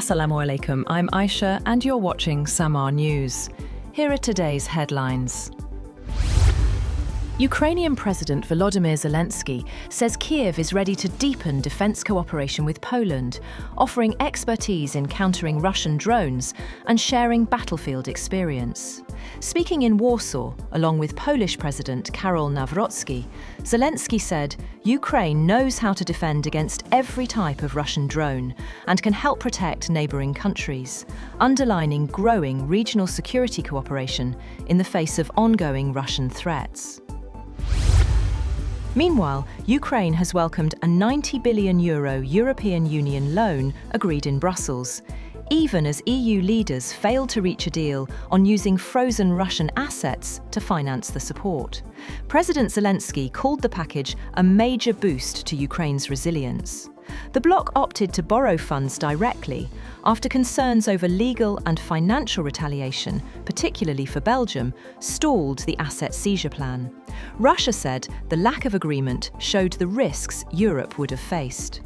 Assalamu alaikum, I'm Aisha and you're watching Samaa News. Here are today's headlines. Ukrainian President Volodymyr Zelenskyy says Kyiv is ready to deepen defense cooperation with Poland, offering expertise in countering Russian drones and sharing battlefield experience. Speaking in Warsaw, along with Polish President Karol Nawrocki, Zelenskyy said Ukraine knows how to defend against every type of Russian drone and can help protect neighbouring countries, underlining growing regional security cooperation in the face of ongoing Russian threats. Meanwhile, Ukraine has welcomed a €90 billion European Union loan agreed in Brussels, even as EU leaders failed to reach a deal on using frozen Russian assets to finance the support. President Zelenskyy called the package a major boost to Ukraine's resilience. The bloc opted to borrow funds directly after concerns over legal and financial retaliation, particularly for Belgium, stalled the asset seizure plan. Russia said the lack of agreement showed the risks Europe would have faced.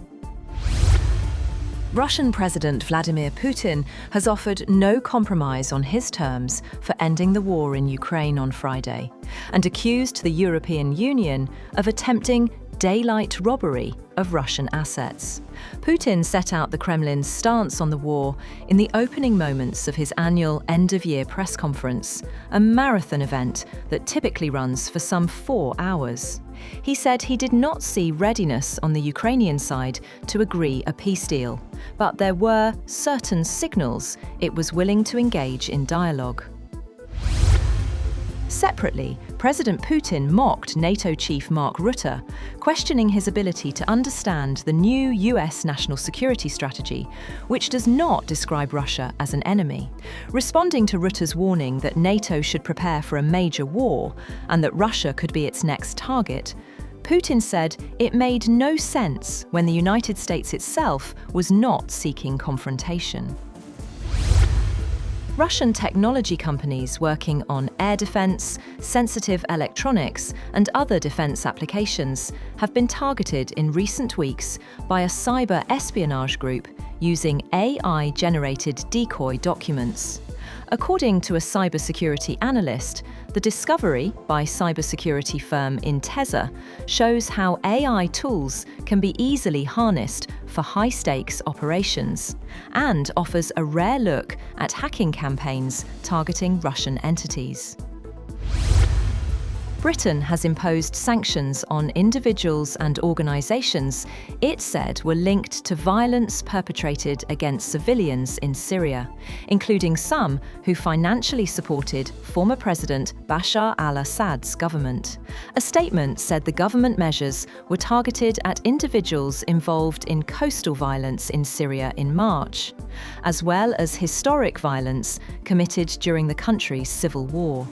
Russian President Vladimir Putin has offered no compromise on his terms for ending the war in Ukraine on Friday, and accused the European Union of attempting daylight robbery of Russian assets. Putin set out the Kremlin's stance on the war in the opening moments of his annual end-of-year press conference, a marathon event that typically runs for some 4 hours. He said he did not see readiness on the Ukrainian side to agree a peace deal, but there were certain signals it was willing to engage in dialogue. Separately, President Putin mocked NATO chief Mark Rutte, questioning his ability to understand the new US national security strategy, which does not describe Russia as an enemy. Responding to Rutte's warning that NATO should prepare for a major war and that Russia could be its next target, Putin said it made no sense when the United States itself was not seeking confrontation. Russian technology companies working on air defense, sensitive electronics, and other defense applications have been targeted in recent weeks by a cyber espionage group using AI-generated decoy documents. According to a cybersecurity analyst, the discovery by cybersecurity firm Intesa shows how AI tools can be easily harnessed for high-stakes operations and offers a rare look at hacking campaigns targeting Russian entities. Britain has imposed sanctions on individuals and organisations it said were linked to violence perpetrated against civilians in Syria, including some who financially supported former President Bashar al-Assad's government. A statement said the government measures were targeted at individuals involved in coastal violence in Syria in March, as well as historic violence committed during the country's civil war.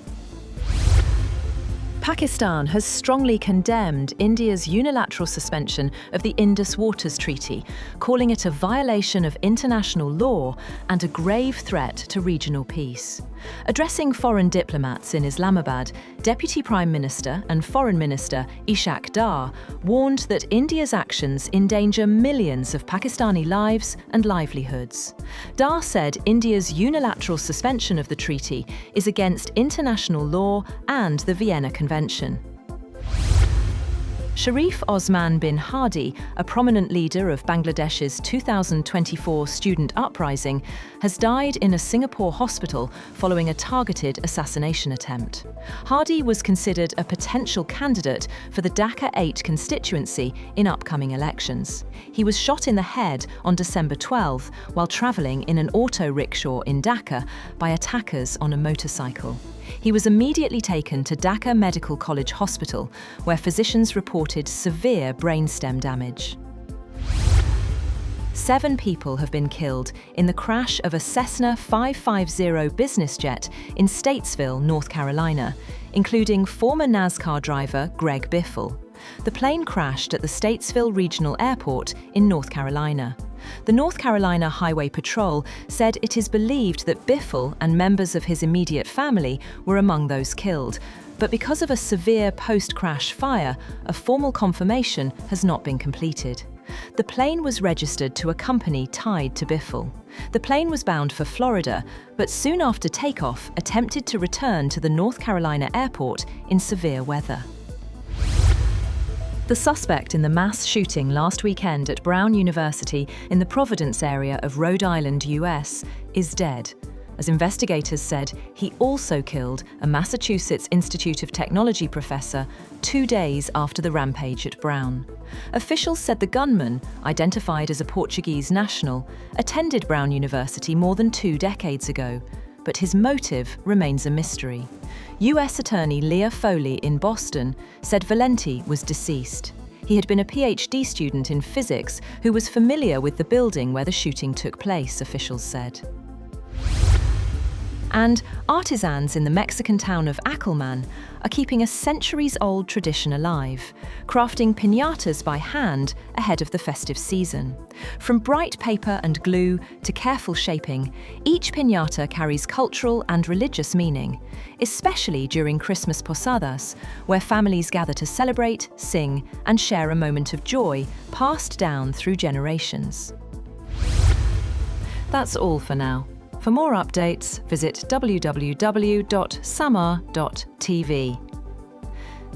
Pakistan has strongly condemned India's unilateral suspension of the Indus Waters Treaty, calling it a violation of international law and a grave threat to regional peace. Addressing foreign diplomats in Islamabad, Deputy Prime Minister and Foreign Minister Ishaq Dar warned that India's actions endanger millions of Pakistani lives and livelihoods. Dar said India's unilateral suspension of the treaty is against international law and the Vienna Convention. Sharif Osman bin Hadi, a prominent leader of Bangladesh's 2024 student uprising, has died in a Singapore hospital following a targeted assassination attempt. Hadi was considered a potential candidate for the Dhaka 8 constituency in upcoming elections. He was shot in the head on December 12 while travelling in an auto rickshaw in Dhaka by attackers on a motorcycle. He was immediately taken to Dhaka Medical College Hospital, where physicians reported severe brainstem damage. 7 people have been killed in the crash of a Cessna 550 business jet in Statesville, North Carolina, including former NASCAR driver Greg Biffle. The plane crashed at the Statesville Regional Airport in North Carolina. The North Carolina Highway Patrol said it is believed that Biffle and members of his immediate family were among those killed, but because of a severe post-crash fire, a formal confirmation has not been completed. The plane was registered to a company tied to Biffle. The plane was bound for Florida, but soon after takeoff attempted to return to the North Carolina airport in severe weather. The suspect in the mass shooting last weekend at Brown University in the Providence area of Rhode Island, US, is dead. As investigators said, he also killed a Massachusetts Institute of Technology professor 2 days after the rampage at Brown. Officials said the gunman, identified as a Portuguese national, attended Brown University more than 2 decades ago, but his motive remains a mystery. US Attorney Leah Foley in Boston said Valenti was deceased. He had been a PhD student in physics who was familiar with the building where the shooting took place, officials said. And artisans in the Mexican town of Acalman are keeping a centuries-old tradition alive, crafting piñatas by hand ahead of the festive season. From bright paper and glue to careful shaping, each piñata carries cultural and religious meaning, especially during Christmas posadas, where families gather to celebrate, sing, and share a moment of joy passed down through generations. That's all for now. For more updates, visit www.samaa.tv.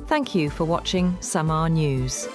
Thank you for watching Samaa News.